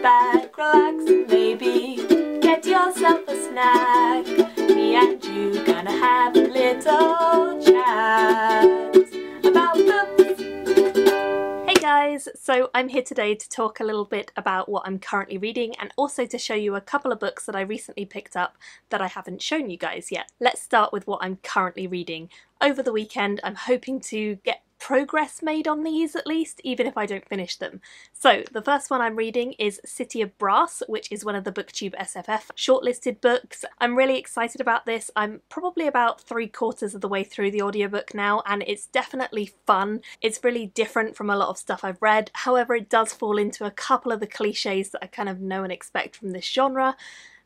back, relax, and maybe get yourself a snack. Me and you gonna have a little chat about books. Hey guys, so I'm here today to talk a little bit about what I'm currently reading and also to show you a couple of books that I recently picked up that I haven't shown you guys yet. Let's start with what I'm currently reading. Over the weekend I'm hoping to get progress made on these at least, even if I don't finish them. So the first one I'm reading is City of Brass, which is one of the BookTube SFF shortlisted books. I'm really excited about this. I'm probably about 3/4 of the way through the audiobook now, and it's definitely fun. It's really different from a lot of stuff I've read. However, it does fall into a couple of the cliches that I kind of know and expect from this genre.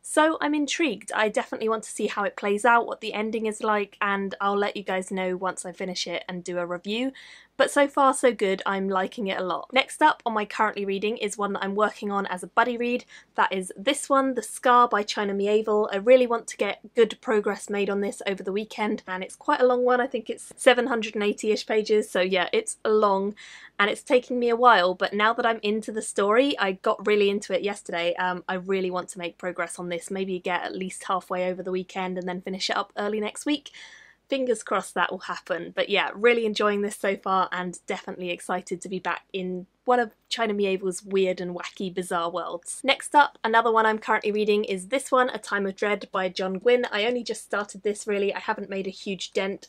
So I'm intrigued. I definitely want to see how it plays out, what the ending is like, and I'll let you guys know once I finish it and do a review. But so far so good, I'm liking it a lot. Next up on my currently reading is one that I'm working on as a buddy read. That is this one, The Scar by China Miéville. I really want to get good progress made on this over the weekend, and it's quite a long one. I think it's 780-ish pages, so yeah, it's long and it's taking me a while, but now that I'm into the story, I got really into it yesterday. I really want to make progress on this, maybe get at least halfway over the weekend and then finish it up early next week. Fingers crossed that will happen. But yeah, really enjoying this so far and definitely excited to be back in one of China Miéville's weird and wacky bizarre worlds. Next up, another one I'm currently reading is this one, A Time of Dread by John Winn. I only just started this really, I haven't made a huge dent.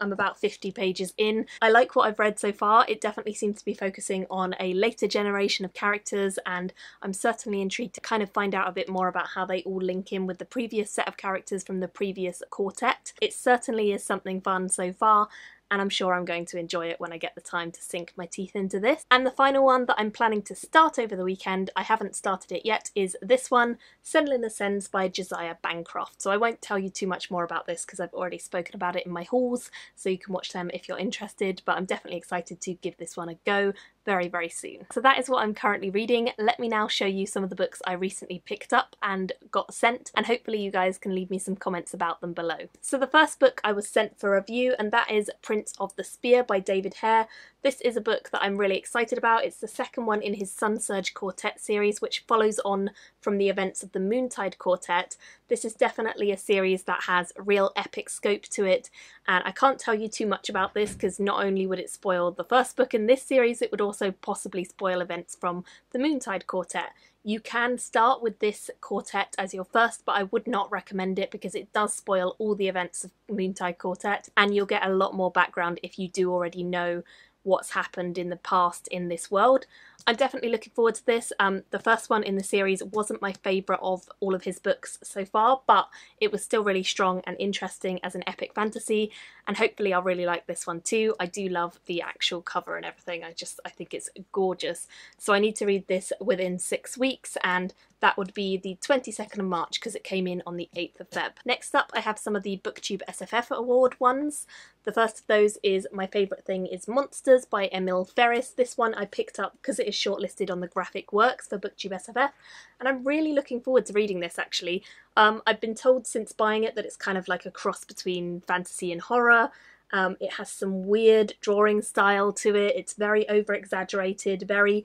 I'm about 50 pages in. I like what I've read so far. It definitely seems to be focusing on a later generation of characters, and I'm certainly intrigued to kind of find out a bit more about how they all link in with the previous set of characters from the previous quartet. It certainly is something fun so far, and I'm sure I'm going to enjoy it when I get the time to sink my teeth into this. And the final one that I'm planning to start over the weekend, I haven't started it yet, is this one, Senlin Ascends by Josiah Bancroft. So I won't tell you too much more about this because I've already spoken about it in my hauls, so you can watch them if you're interested, but I'm definitely excited to give this one a go very, very soon. So that is what I'm currently reading. Let me now show you some of the books I recently picked up and got sent, and hopefully you guys can leave me some comments about them below. So the first book I was sent for review, and that is Prince of the Spear by David Hare. This is a book that I'm really excited about. It's the second one in his Sun Surge Quartet series, which follows on from the events of the Moontide Quartet. This is definitely a series that has real epic scope to it, and I can't tell you too much about this because not only would it spoil the first book in this series, it would also possibly spoil events from the Moontide Quartet. You can start with this quartet as your first, but I would not recommend it because it does spoil all the events of Moontide Quartet, and you'll get a lot more background if you do already know what's happened in the past in this world. I'm definitely looking forward to this. The first one in the series wasn't my favourite of all of his books so far, but it was still really strong and interesting as an epic fantasy, and hopefully I'll really like this one too. I do love the actual cover and everything. I think it's gorgeous. So I need to read this within 6 weeks, and that would be the 22nd of March because it came in on the 8th of Feb. Next up I have some of the BookTube SFF award ones. The first of those is My Favourite Thing is Monsters by Ml Ferriss. This one I picked up because it is shortlisted on the graphic works for BookTube SFF, and I'm really looking forward to reading this actually. I've been told since buying it that it's kind of like a cross between fantasy and horror. It has some weird drawing style to it. It's very over-exaggerated, very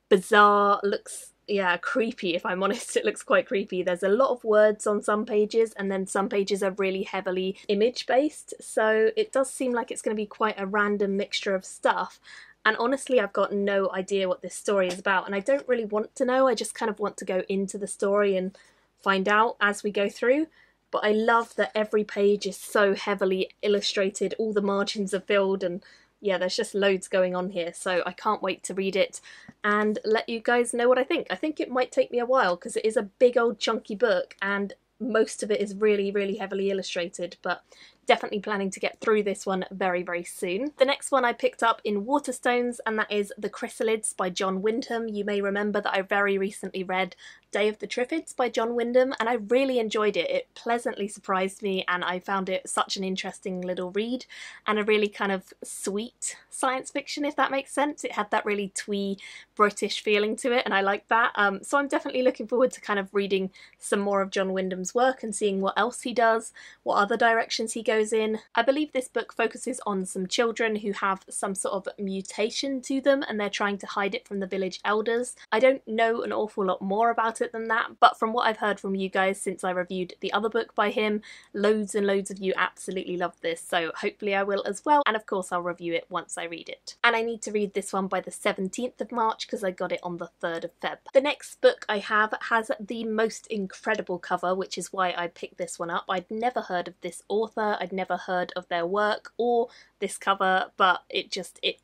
bizarre, looks, yeah, creepy if I'm honest. It looks quite creepy. There's a lot of words on some pages, and then some pages are really heavily image-based, so it does seem like it's going to be quite a random mixture of stuff. And honestly, I've got no idea what this story is about, and I don't really want to know. I just kind of want to go into the story and find out as we go through. But I love that every page is so heavily illustrated, all the margins are filled, and yeah, there's just loads going on here, so I can't wait to read it and let you guys know what I think. I think it might take me a while because it is a big old chunky book and most of it is really, really heavily illustrated, but definitely planning to get through this one very, very soon. The next one I picked up in Waterstones, and that is The Chrysalids by John Wyndham. You may remember that I very recently read Day of the Triffids by John Wyndham, and I really enjoyed it. It pleasantly surprised me, and I found it such an interesting little read, and a really kind of sweet science fiction, if that makes sense. It had that really twee British feeling to it, and I like that. So I'm definitely looking forward to kind of reading some more of John Wyndham's work and seeing what else he does, what other directions he goes goes in. I believe this book focuses on some children who have some sort of mutation to them and they're trying to hide it from the village elders. I don't know an awful lot more about it than that, but from what I've heard from you guys since I reviewed the other book by him, loads and loads of you absolutely love this, so hopefully I will as well, and of course I'll review it once I read it. And I need to read this one by the 17th of March because I got it on the 3rd of Feb. The next book I have has the most incredible cover, which is why I picked this one up. I'd never heard of this author, I'd never heard of their work or this cover, but it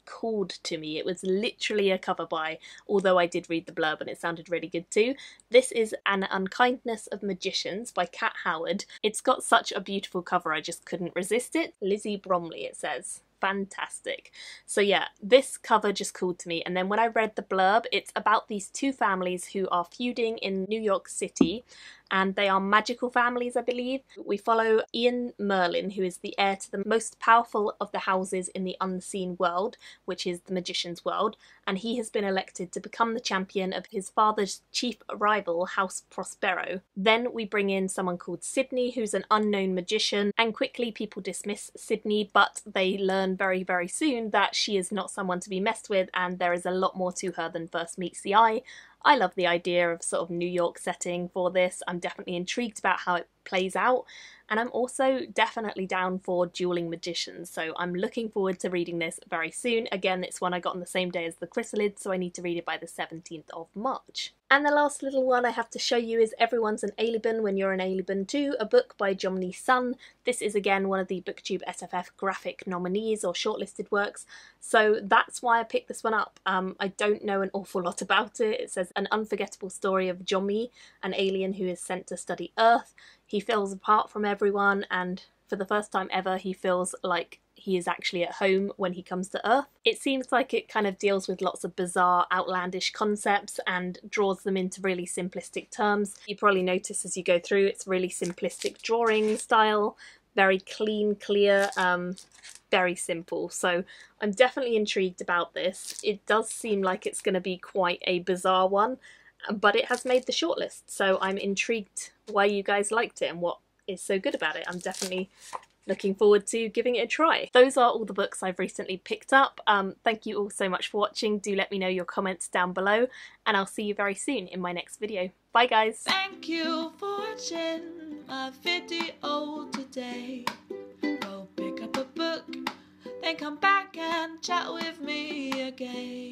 called to me. It was literally a cover buy, although I did read the blurb and it sounded really good too. This is An Unkindness of Magicians by Kat Howard. It's got such a beautiful cover, I just couldn't resist it. Lizzie Bromley, it says. Fantastic. So yeah, this cover just called to me, and then when I read the blurb, it's about these two families who are feuding in New York City, and they are magical families, I believe. We follow Ian Merlin, who is the heir to the most powerful of the houses in the unseen world, which is the magician's world, and he has been elected to become the champion of his father's chief rival, House Prospero. Then we bring in someone called Sydney, who's an unknown magician, and quickly people dismiss Sydney, but they learn very, very soon that she is not someone to be messed with, and there is a lot more to her than first meets the eye. I love the idea of sort of New York setting for this. I'm definitely intrigued about how it plays out, and I'm also definitely down for dueling magicians, so I'm looking forward to reading this very soon. Again, it's one I got on the same day as the Chrysalid, so I need to read it by the 17th of March. And the last little one I have to show you is Everyone's an Alien When You're an Alien Too, a book by Jomny Sun. This is again one of the BookTube SFF graphic nominees or shortlisted works, so that's why I picked this one up. I don't know an awful lot about it. It says an unforgettable story of Jomny, an alien who is sent to study Earth. He feels apart from everyone, and for the first time ever he feels like he is actually at home when he comes to Earth. It seems like it kind of deals with lots of bizarre, outlandish concepts and draws them into really simplistic terms. You probably notice as you go through, it's really simplistic drawing style, very clean, clear, very simple. So I'm definitely intrigued about this. It does seem like it's going to be quite a bizarre one, but it has made the shortlist, so I'm intrigued why you guys liked it and what is so good about it. I'm definitely looking forward to giving it a try. Those are all the books I've recently picked up. Thank you all so much for watching. Do let me know your comments down below, and I'll see you very soon in my next video. Bye guys! Thank you for watching my video today. Go pick up a book, then come back and chat with me again.